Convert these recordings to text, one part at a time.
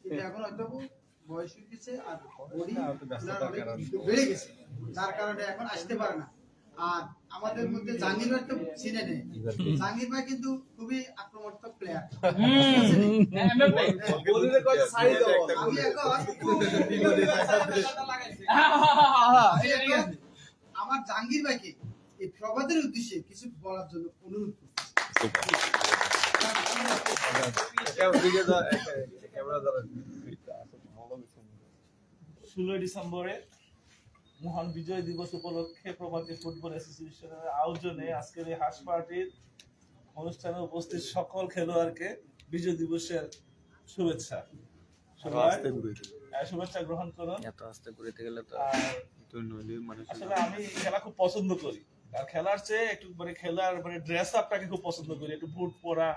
কিন্তু এখন হয়তো বয়স হয়ে গেছে আর বডি বেড়ে গেছে, যার কারণে এখন আসতে পারে না। আর আমাদের মধ্যে জাহাঙ্গীর ভাই তো চিনে নেই, জাহাঙ্গীর ভাই কিন্তু খুবই আক্রমণাত্মক প্লেয়ার। আমি এখন আমার জাহাঙ্গীর ভাইকে এই প্রবাদের উদ্দেশ্যে কিছু বলার জন্য অনুরোধ করছি। 16 ডিসেম্বরে মহান বিজয় দিবস উপলক্ষে প্রবাদী ফুটবল অ্যাসোসিয়েশনের আয়োজনে আজকের এই হাঁস পার্টির অনুষ্ঠানে উপস্থিত সকল খেলোয়াড়কে বিজয় দিবসের শুভেচ্ছা। শুভেচ্ছা গ্রহণ করুন। আসলে আমি খেলা খুব পছন্দ করি, আর খেলার চেয়ে একটু মানে খেলার মানে ড্রেস আপটাকে খুব পছন্দ করি। একটু বুট পরা,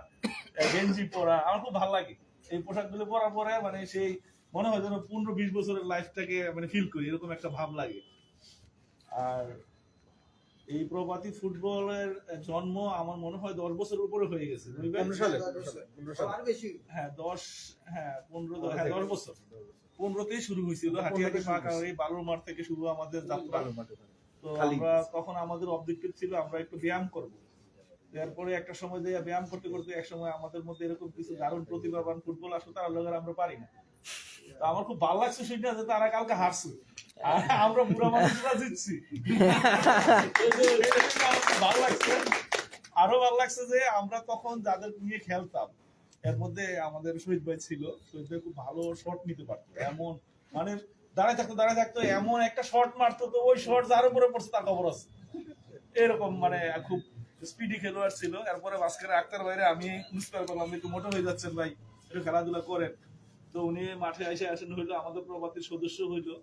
গেঞ্জি পরা আমার খুব ভালো লাগে। এই পোশাকগুলো পরার পরে মানে সেই মনে হয় যেন 15-20 বছরের লাইফটাকে মানে ফিল করি, এরকম একটা ভাব লাগে। আর এই প্রবাদী ফুটবলের জন্ম আমার মনে হয় 10 বছর উপরে হয়ে গেছে। 10 বছর 15তেই শুরু হয়েছিল। হাটিহাটি পাকাড়ি বালুর মাঠ থেকে শুরু আমাদের যাত্রা। তো আমরা তখন আমাদের অবজেক্টিভ ছিল আমরা একটু ব্যায়াম করব। এরপরে একটা সময় দিয়ে ব্যায়াম করতে করতে এক সময় আমাদের মধ্যে এরকম কিছু দারুণ প্রতিভাবান ফুটবল আসলে তার লোকের আমরা পারি না। তো আমার খুব ভালো লাগছে সেটা যে তারা কালকে হারছে আর আমরা বুড়া মানুষরা জিতছি। ভালো লাগছে। আরো ভালো লাগছে যে আমরা তখন যাদের নিয়ে খেলতাম এর মধ্যে আমাদের শহীদ ভাই ছিল। শহীদ ভাই খুব ভালো শট নিতে পারতো, এমন মানে দাঁড়ায় থাকতো এমন একটা শট মারতো, তো ওই শট যার উপরে পড়ছে তার খবর আছে, এরকম মানে খুব স্পিডি খেলোয়াড় ছিল। এরপরে মাঝখানে আক্তার বাইরে আমি ইন্সপায়ার করলাম একটু মোটা হয়ে যাচ্ছেন ভাই, একটু খেলাধুলা করেন। তো উনি মাঠে এসে আসেন হইলো, আমাদের প্রবাদীর সদস্য হইলো।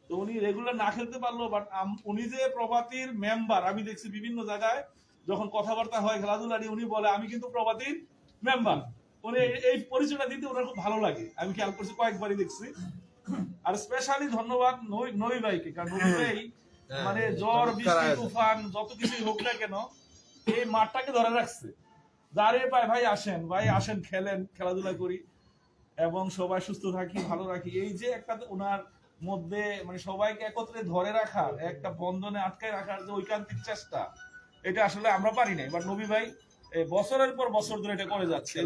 তো উনি রেগুলার না খেলতে পারলো, বাট উনি যে প্রবাদীর মেম্বার আমি দেখছি বিভিন্ন জায়গায় যখন কথাবার্তা হয় খেলাধুলা নিয়ে উনি বলে আমি কিন্তু প্রবাদীর মেম্বার। উনি এই পরিচয়টা দিতে ওনার খুব ভালো লাগে, আমি খেয়াল করছি কয়েকবারই দেখছি। আর স্পেশালি ধন্যবাদ নবী ভাইকে, কারণ নবী ভাই মানে ঝড় বৃষ্টি তুফান যত কিছুই হোক না কেন এই মাঠটাকে ধরে রাখছে। যারে পায় ভাই আসেন খেলেন, খেলাধুলা করি এবং সবাই সুস্থ থাকি, ভালো রাখি। এই যে একটা ওনার মধ্যে মানে সবাইকে একত্রে ধরে রাখার একটা বন্ধনে আটকায় রাখার যে ঐকান্তিক চেষ্টা, এটা আসলে আমরা পারি নাই। বাট নবী ভাই বছরের পর বছর ধরে এটা করে যাচ্ছে।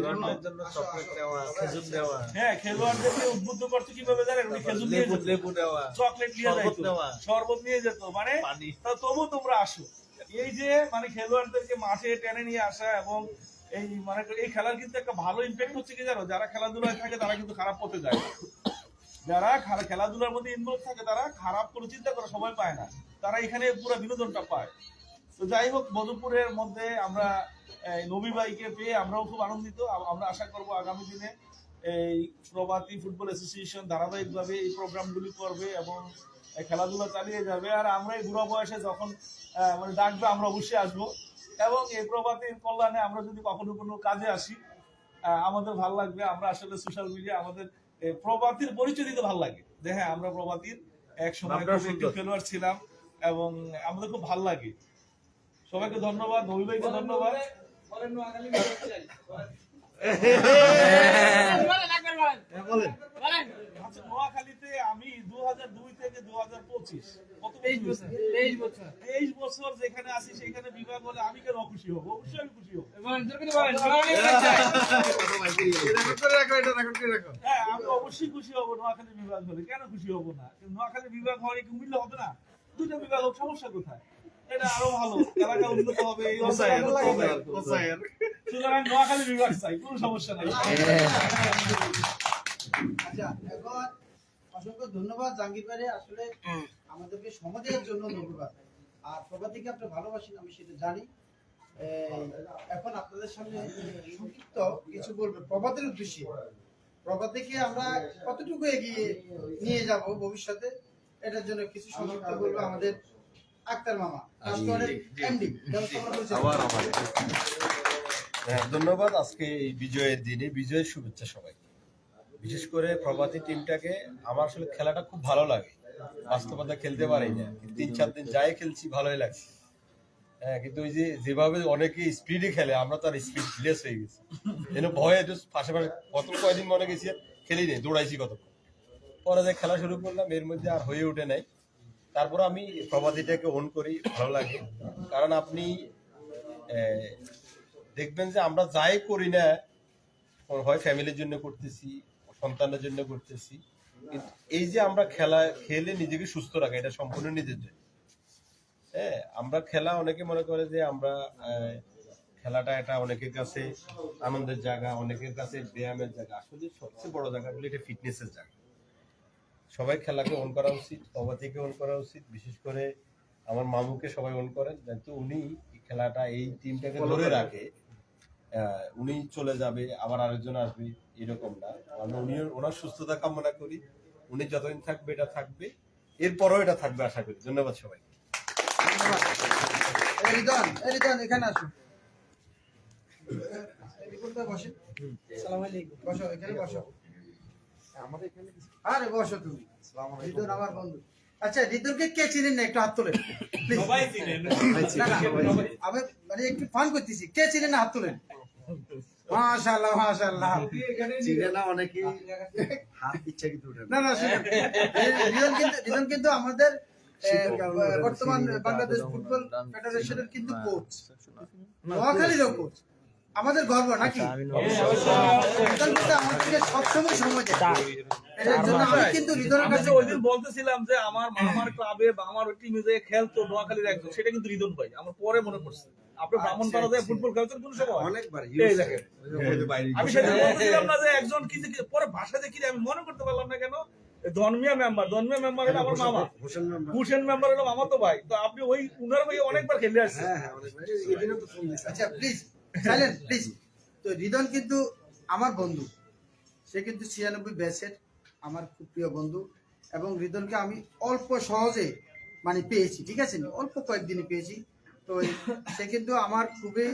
হ্যাঁ, খেলোয়াড়দেরকে উদ্বুদ্ধ করতে কিভাবে জানেন, উনি খেজুর নিয়ে যেত, চকলেট নিয়ে যেত, শরবত নিয়ে যেত, মানে তবু তোমরা আসো। এই যে মানে খেলোয়াড়দেরকে মাঠে টেনে নিয়ে আসা এবং এই মানে এই খেলার কিন্তু একটা ভালো ইম্প্যাক্ট হচ্ছে কি জানো, যারা খেলাধুলায় থাকে তারা কিন্তু খারাপ পথে যায়। যারা খেলাধুলার মধ্যে ইনভলভ থাকে তারা খারাপ কোনো চিন্তা করে সময় পায় না, তারা এখানে পুরো বিনোদনটা পায়। তো যাই হোক, মধুপুরের মধ্যে আমরা নবী ভাইকে পেয়ে আমরাও খুব আনন্দিত। আমরা আশা করব আগামী দিনে এই প্রবাদী ফুটবল অ্যাসোসিয়েশন ধারাবাহিকভাবে এই প্রোগ্রামগুলি করবে এবং খেলাধুলা চালিয়ে যাবে। আর আমরা এই বুড়া বয়সে যখন মানে ডাকবে আমরা অবশ্যই আসবো এবং এই প্রবাদীর কল্যাণে আমরা যদি কখনো কোনো কাজে আসি আমাদের ভালো লাগবে। আমরা আসলে সোশ্যাল মিডিয়া আমাদের প্রবাদীর পরিচয় দিতে ভালো লাগে যে হ্যাঁ আমরা প্রবাদীর এক সময় খেলোয়াড় ছিলাম এবং আমাদের খুব ভালো লাগে। সবাইকে ধন্যবাদ, নবী ভাইকে ধন্যবাদ। নোয়াখালীতে আমি 2002 থেকে 2025 23 বছর যেখানে আছি সেখানে বিভাগ হলে আমি কেন খুশি হবো? অবশ্যই আমি খুশি হবো। হ্যাঁ, আমি অবশ্যই খুশি হবো নোয়াখালী বিভাগ হলে, কেন খুশি হবো না? নোয়াখালী বিভাগ হওয়ার কি মিললে হবে না? দুটো বিভাগ হোক, সমস্যা কোথায়? এটা আরো ভালো, এলাকা উন্নত হবে, এই সুতরাং নোয়াখালী বিভাগ চাই, কোনো সমস্যা নাই। আচ্ছা, এখন অসংখ্য ধন্যবাদ জাহাঙ্গীর ভাই, আসলে আমাদেরকে সময় দেওয়ার জন্য ধন্যবাদ। আর প্রবাদীকে আপনি ভালোবাসেন আমি সেটা জানি। এখন আপনাদের সামনে সংক্ষিপ্ত কিছু বলবে প্রবাদের উদ্দেশ্যে। প্রবাদীকে আমরা কতটুকু এগিয়ে নিয়ে যাব ভবিষ্যতে, এটার জন্য কিছু সংক্ষিপ্ত বলবো আমাদের আক্তার মামা, এমডি। ধন্যবাদ। আজকে এই বিজয়ের দিনে বিজয়ের শুভেচ্ছা সবাই, বিশেষ করে প্রবাদী টিমটাকে। আমার আসলে খেলাটা খুব ভালো লাগে, বাস্তবতা খেলতে পারি না, 3-4 দিন যাই খেলছি ভালোই লাগছে। হ্যাঁ, কিন্তু ওই যেভাবে অনেকে স্পিডে খেলে আমরা তো আর স্পিড লেস হয়ে গেছি, ভয়ে পাশাপাশি কয়দিন মনে গেছি খেলি নেই, দৌড়াইছি কতক্ষণ। পরে যে খেলা শুরু করলাম এর মধ্যে আর হয়ে ওঠে নাই। তারপর আমি প্রবাদীটাকে অন করি, ভালো লাগে। কারণ আপনি দেখবেন যে আমরা যাই করি না, হয় ফ্যামিলির জন্য করতেছি, সন্তানের জন্য করতেছি, কিন্তু এই যে আমরা খেলা খেলে নিজেকে সুস্থ রাখা, এটা সম্পূর্ণ নিজের জন্য। হ্যাঁ, আমরা খেলা অনেকে মনে করে যে আমরা খেলাটা এটা অনেকের কাছে আনন্দের জায়গা, অনেকের কাছে ব্যায়ামের জায়গা। আসলে সবচেয়ে বড় জায়গা হলো এটা ফিটনেসের জায়গা। সবাই খেলাকে অন করা উচিত, প্রভাতীকে অন করা উচিত। বিশেষ করে আমার মামুকে সবাই অন করেন, যেহেতু উনি খেলাটা এই টিমটাকে ধরে রাখে। উনি চলে যাবে, আবার আরেকজন আসবে, এরকম না। আমরা ওনার সুস্থতা কামনা করি। উনি যতদিন থাকবে এটা থাকবে, এরপরও এটা থাকবে আশা করি। ধন্যবাদ সবাই। রিদন এখানে আসো, বসে বসো, এখানে বসো, আরে বসো তুমি। রিদন আমার বন্ধু। আচ্ছা, রিদনকে কে চিনেন না একটু হাত তোলেন প্লিজ। আমি মানে একটু ফান করতেছি, কে চিনেন না হাত তোলেন। মাশাআল্লাহ মাশাআল্লাহ। চিনে না অনেকে, হাত ইচ্ছাকৃত উঠে না না, শুনুন, রিদন কিন্তু আমাদের বর্তমান বাংলাদেশ ফুটবল ফেডারেশনের কিন্তু কোচ, নোয়াখালীরও কোচ। আমাদের গর্ব নাকি? রিদন কিন্তু আমার থেকে সবসময় সময় দেয়। এর জন্য আমি কিন্তু রিদনের কাছে ওই দিন বলতেছিলাম যে আমার মামার ক্লাবে বা আমার টিমে যে খেলতো নোয়াখালীর একজন, সেটা কিন্তু রিদন ভাই। আমার পরে মনে পড়ছে আপনি ব্রাহ্মণপাড়া ফুটবল খেলছেন কোন সময়? অনেকবার। এই দেখেন, আমি সেটা বলতেছিলাম না যে একজন কি যে পরে ভাষা দেখি আমি মনে করতে পারলাম না কেন। ধর্মীয় মেম্বার হলো আমার মামা, হুসেন মেম্বার হলো মামা তো ভাই। তো আপনি ওই উনার ভাই অনেকবার খেলে আসছেন। হ্যাঁ হ্যাঁ, অনেকবার। এই দিনও তো ফোন দিছে। আচ্ছা প্লিজ সাইলেন্ট প্লিজ। তো রিদন কিন্তু আমার বন্ধু, সে কিন্তু 96 ব্যাচের আমার খুব প্রিয় বন্ধু। এবং রিদনকে আমি অল্প সহজে মানে পেয়েছি, ঠিক আছে, অল্প কয়েকদিনে পেয়েছি। তো সে কিন্তু আমার খুবই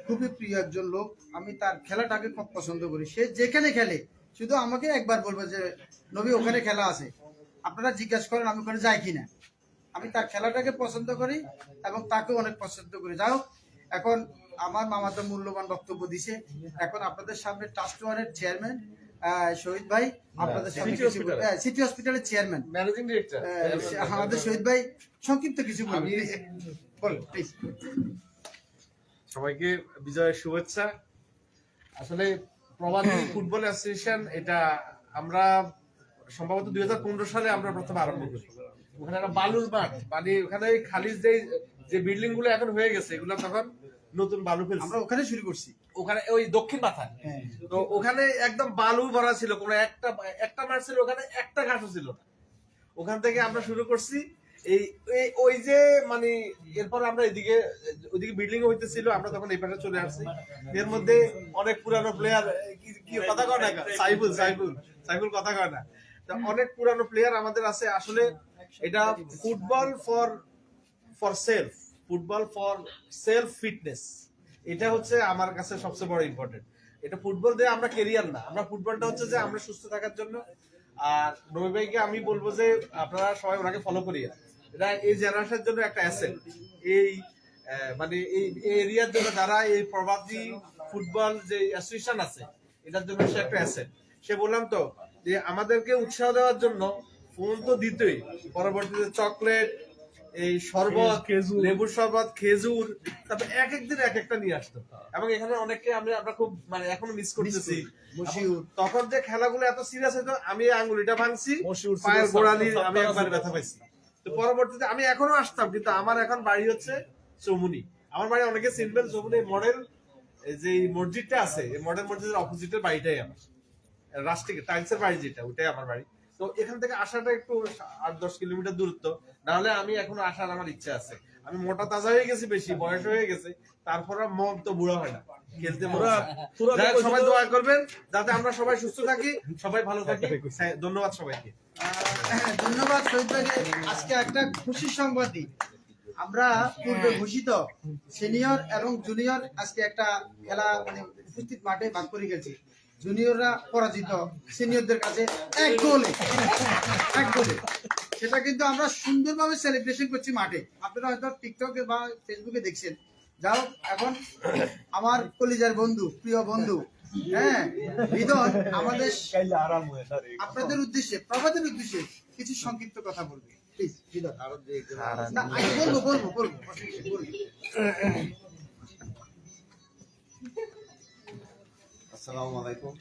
খুবই প্রিয় একজন লোক। আমি তার খেলাটাকে খুব পছন্দ করি। সে যেখানে খেলে শুধু আমাকে একবার বলবে যে নবী ওখানে খেলা আছে, আপনারা জিজ্ঞাসা করেন আমি ওখানে যাই কিনা। আমি তার খেলাটাকে পছন্দ করি এবং তাকেও অনেক পছন্দ করি। যাই হোক, এখন আমার মামা তো মূল্যবান বক্তব্য দিছে। এখন আপনাদের সামনে ট্রাস্ট ওয়ানের চেয়ারম্যান শহীদ ভাই আপনাদের সামনে কিছু বলবে। সিটি হসপিটালের চেয়ারম্যান ম্যানেজিং ডিরেক্টর আমাদের শহীদ ভাই সংক্ষিপ্ত কিছু বলবেন প্লিজ। সবাইকে বিজয়ের শুভেচ্ছা। আসলে প্রবাদী ফুটবল অ্যাসোসিয়েশন এটা আমরা সম্ভবত 2015 সালে আমরা প্রথম আরম্ভ করি। ওখানে একটা বালুর মাঠ, মানে ওখানে ওই খালি যে বিল্ডিং গুলো এখন হয়ে গেছে, এগুলো তখন নতুন বালু ফেলছে। আমরা ওখানে শুরু করছি, ওখানে ওই দক্ষিণ মাথায়। তো ওখানে একদম বালু ভরা ছিল, কোনো একটা মাঠ ছিল ওখানে, একটা ঘাসও ছিল না। ওখান থেকে আমরা শুরু করছি। এই ওই যে মানে এরপর আমরা ওইদিকে বিল্ডিং হইতেছিল, আমরা তখন এই পাশে চলে আসছি। এর মধ্যে অনেক পুরানো প্লেয়ার, কি কথা কয় না, সাইফুল কথা কয় না, অনেক পুরানো প্লেয়ার আমাদের আছে। আসলে এটা football for self, football for self fitness, এটা হচ্ছে আমার কাছে সবচেয়ে বড় ইম্পর্টেন্ট। এটা ফুটবল দিয়ে আমরা কেরিয়ার না, আমরা ফুটবলটা হচ্ছে যে আমরা সুস্থ থাকার জন্য। আর নবী ভাইকে আমি বলবো যে আপনারা সবাই ওনাকে ফলো করিয়া, এটা এই জেনারেশনের জন্য একটা অ্যাসেট। এই মানে এই এরিয়ার জন্য যারা এই প্রবাদী ফুটবল যে অ্যাসোসিয়েশন আছে, এটার জন্য সে একটা অ্যাসেট। সে বললাম তো যে আমাদেরকে উৎসাহ দেওয়ার জন্য ফোন তো দিতই, পরবর্তীতে চকলেট, এই শরবত, লেবুর শরবত, খেজুর, তারপর এক একদিন এক একটা নিয়ে আসতো। এবং এখানে অনেককে আমরা খুব মানে এখনো মিস করতেছি। তখন যে খেলাগুলো এত সিরিয়াস হতো, আমি আঙ্গুলিটা ভাঙছি, পায়ের গোড়ালি আমি একবার ব্যথা পাইছি। তো পরবর্তীতে আমি এখনো আসতাম, কিন্তু আমার এখন বাড়ি হচ্ছে চৌমুনি। আমার বাড়ি অনেকে চিনবেন, চৌমুনি মডেল যে মসজিদটা আছে, এই মডেল মসজিদের অপোজিটের বাড়িটাই আমার, রাষ্ট্রিক টাইলসের বাড়ি যেটা, ওটাই আমার বাড়ি। তো এখান থেকে আসাটা একটু 8-10 কিলোমিটার দূরত্ব, নাহলে আমি এখনো আসার আমার ইচ্ছা আছে। আমি মোটা তাজা হয়ে গেছি, বেশি বয়স হয়ে গেছে, তারপর মন তো বুড়া হয় না, খেলতে সবাই দোয়া করবেন যাতে আমরা সবাই সুস্থ থাকি, সবাই ভালো থাকি। ধন্যবাদ সবাইকে। ধন্যবাদ শহীদ ভাইকে। আজকে একটা খুশি সংবাদ দিই, আমরা পূর্বে ঘোষিত সিনিয়র এবং জুনিয়র আজকে একটা খেলা মানে উপস্থিত মাঠে ভাগ করে গেছি। জুনিয়ররা পরাজিত সিনিয়রদের কাছে এক গোলে। সেটা কিন্তু আমরা সুন্দরভাবে সেলিব্রেশন করছি মাঠে। আপনারা হয়তো টিকটকে বা ফেসবুকে দেখছেন। যাও, এখন আমার কলিজার বন্ধু, প্রিয় বন্ধু হ্যাঁ হৃদয় আমাদের আপনাদের উদ্দেশ্যে প্রভাতের উদ্দেশ্যে কিছু সংক্ষিপ্ত কথা বলবে প্লিজ হৃদয়। না আমি বলবো বলবো। আসসালামু আলাইকুম।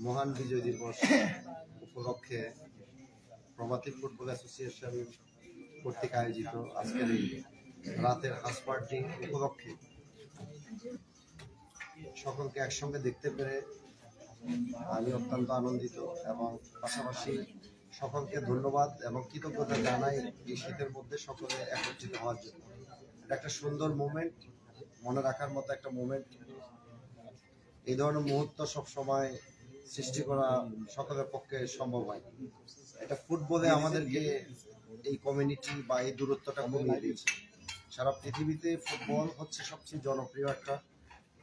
মহান বিজয় দিবস উপলক্ষে প্রভাতী ফুটবল অ্যাসোসিয়েশন কর্তৃক আয়োজিত আজকের এই রাতের হাউস পার্টি উপলক্ষে সকলকে একসঙ্গে দেখতে পেরে আমি অত্যন্ত আনন্দিত এবং পাশাপাশি সকলকে ধন্যবাদ এবং কৃতজ্ঞতা জানাই এই শীতের মধ্যে সকলে একত্রিত হওয়ার জন্য। এটা একটা সুন্দর মোমেন্ট, মনে রাখার মতো একটা মোমেন্ট। এই ধরনের মুহূর্ত সবসময় সৃষ্টি করা সকলের পক্ষে সম্ভব হয়। এটা ফুটবলে আমাদেরকে এই কমিউনিটি বা এই দূরত্বটা কমিয়ে দিয়েছে। সারা পৃথিবীতে ফুটবল হচ্ছে সবচেয়ে জনপ্রিয় একটা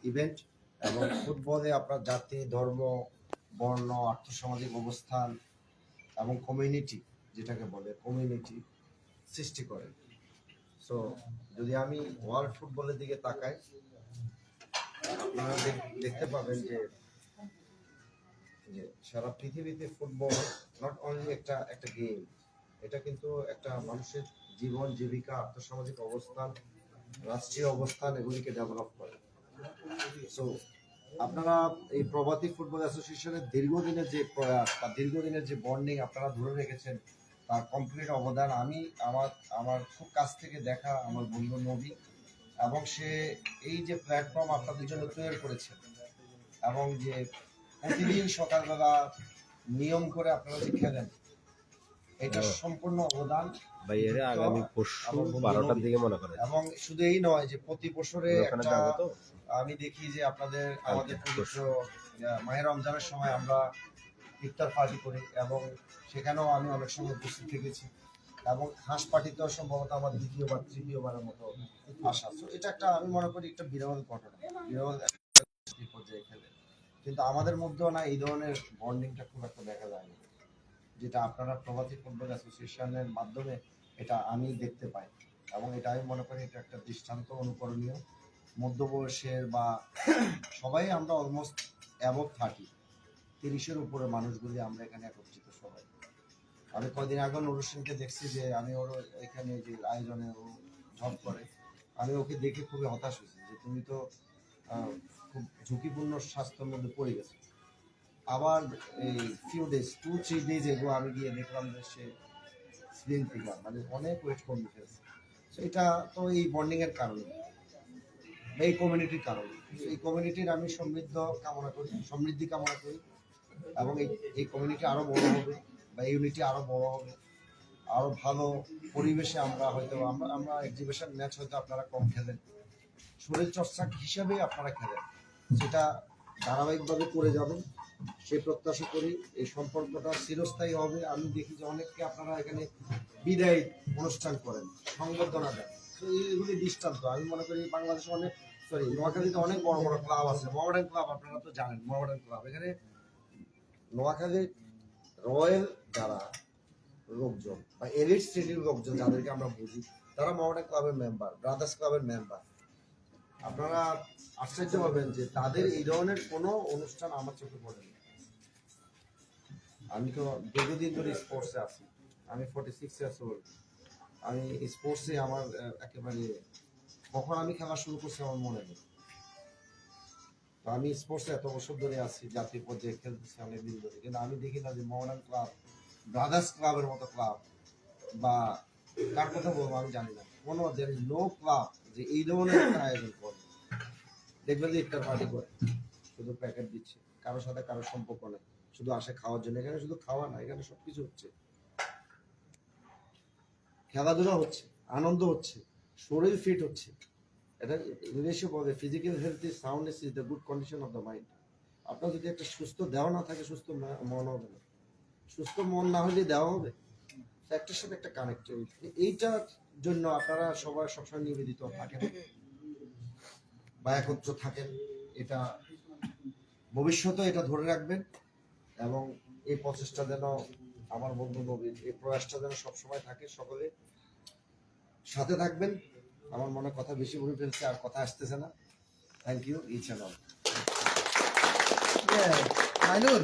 ইভেন্ট এবং ফুটবলে আপনার জাতি, ধর্ম, বর্ণ, আর্থসামাজিক অবস্থান এবং কমিউনিটি, যেটাকে বলে কমিউনিটি সৃষ্টি করে। সো যদি আমি ওয়ার্ল্ড ফুটবলের দিকে তাকাই, আপনারা দেখতে পাবেন যে সারা পৃথিবীতে ফুটবল নট অনলি একটা গেম, এটা কিন্তু একটা মানুষের জীবন জীবিকা, আর্থসামাজিক অবস্থান, রাষ্ট্রীয় অবস্থান এগুলিকে ডেভেলপ করে। সো আপনারা এই প্রভাতী ফুটবল অ্যাসোসিয়েশনের দীর্ঘদিনের যে প্রয়াস বা দীর্ঘদিনের যে বন্ডিং আপনারা ধরে রেখেছেন, তার কমপ্লিট অবদান আমি আমার খুব কাছ থেকে দেখা আমার বন্ধু নবী, এবং সে এই যে প্ল্যাটফর্ম আপনাদের জন্য তৈরি করেছে এবং যে প্রতিদিন সকালবেলা নিয়ম করে আপনারা যে খেলেন, এটা সম্পূর্ণ অবদান ভাইয়েরা আগামী পরশু 12টার দিকে মনে করেন। এবং শুধু এই নয় যে প্রতি বছরে একটা আমি দেখি যে আমাদের পবিত্র মাহে রমজানের সময় আমরা ইফতার পার্টি করি এবং সেখানেও আমি অনেক সময় উপস্থিত থেকেছি এবং হাঁস পার্টিতেও সম্ভবত আমার দ্বিতীয়বার তৃতীয়বারের মতো আসা। এটা একটা আমি মনে করি একটা বিরল ঘটনা, বিরল পর্যায়ে খেলে। কিন্তু আমাদের মধ্যেও না এই ধরনের বন্ডিংটা খুব একটা দেখা যায় না, যেটা আপনারা প্রভাতী ফুটবল অ্যাসোসিয়েশনের মাধ্যমে এটা আমি দেখতে পাই এবং এটা আমি মনে করি এটা একটা দৃষ্টান্ত অনুকরণীয়। মধ্যবয়সের বা সবাই আমরা অলমোস্ট অ্যাবভ 30-এর উপরে মানুষগুলি আমরা এখানে একত্রিত সবাই। আমি কদিন আগে অনুষ্ঠানকে দেখছি যে আমি ওর এখানে যে আয়োজনে ও জব করে, আমি ওকে দেখে খুবই হতাশ হয়েছি যে তুমি তো খুব ঝুঁকিপূর্ণ স্বাস্থ্যের মধ্যে পড়ে গেছে। আবার এই ফিউ ডেজ 2-3 ডেজ এগো আমি গিয়ে দেখলাম যে সে স্লিম ফিগার, মানে অনেক ওয়েট কমে ফেলছে। সো এটা তো এই বন্ডিং এর কারণে, এই কমিউনিটির কারণে। এই কমিউনিটির আমি সমৃদ্ধি কামনা করি এবং এই কমিউনিটি আরো বড় হবে বা ইউনিটি আরো বড় হবে, আরো ভালো পরিবেশে আমরা হয়তো আমরা এক্সিবিশন ম্যাচ হয়তো আপনারা কম খেলেন, শরীর চর্চা হিসাবে আপনারা খেলেন, সেটা ধারাবাহিকভাবে করে যাবেন সেই প্রত্যাশা করি। এই সম্পর্কটা চিরস্থায়ী হবে। আমি দেখি যে অনেককে আপনারা এখানে বিদায় অনুষ্ঠান করেন, সংবর্ধনা দেন, তো এইগুলি দৃষ্টান্ত। আমি মনে করি বাংলাদেশে নোয়াখালীতে অনেক বড় বড় ক্লাব আছে, মডার্ন ক্লাব আপনারা তো জানেন, মডার্ন ক্লাব এখানে নোয়াখালী রয়্যাল যারা লোকজন বা এলিট শ্রেণীর লোকজন যাদেরকে আমরা বুঝি, তারা মডার্ন ক্লাবের মেম্বার, ব্রাদার্স ক্লাবের মেম্বার। আপনারা আশ্চর্য হবেন যে তাদের এই ধরনের কোনো অনুষ্ঠান আমার চোখে পড়েনি। আমি তো দীর্ঘদিন ধরে স্পোর্টসে আছি, আমি 46 ইয়ার্স ওল্ড। আমি স্পোর্টসে আমার একেবারে কখন আমি খেলা শুরু করছি আমার মনে নেই। তো আমি স্পোর্টসে এত বছর ধরে আছি, জাতীয় পর্যায়ে খেলতেছি অনেকদিন ধরে, কিন্তু আমি দেখি না যে মডার্ন ক্লাব, ব্রাদার্স ক্লাবের মতো ক্লাব বা কার কথা বলবো আমি জানি না, কোনো নো ক্লাব যে এই ধরনের একটা আয়োজন করে। দেখবেন যে ইফতার পার্টি করে, শুধু প্যাকেট দিচ্ছে, কারোর সাথে কারোর সম্পর্ক নেই, শুধু আসে খাওয়ার জন্য। এখানে শুধু খাওয়া না, এখানে সবকিছু হচ্ছে, খেলাধুলা হচ্ছে, আনন্দ হচ্ছে, শরীর ফিট হচ্ছে। এটা ইংলিশে বলে physical health is soundness is the good condition of the mind. আপনার যদি একটা সুস্থ দেহ না থাকে, সুস্থ মন হবে না, সুস্থ মন না হলে দেওয়া হবে, একটার সাথে একটা কানেক্টেড। এইটার জন্য আপনারা সবাই সবসময় নিবেদিত থাকেন বা একত্র থাকেন, এটা ভবিষ্যতে এটা ধরে রাখবেন এবং এই প্রচেষ্টা যেন আমার বন্ধু নবীর এই প্রয়াসটা যেন সবসময় থাকে। সকলে সাথে থাকবেন। আমার মনে কথা বেশি বলে ফেলছে, আর কথা আসতেছে না। Thank you each and all. Mainur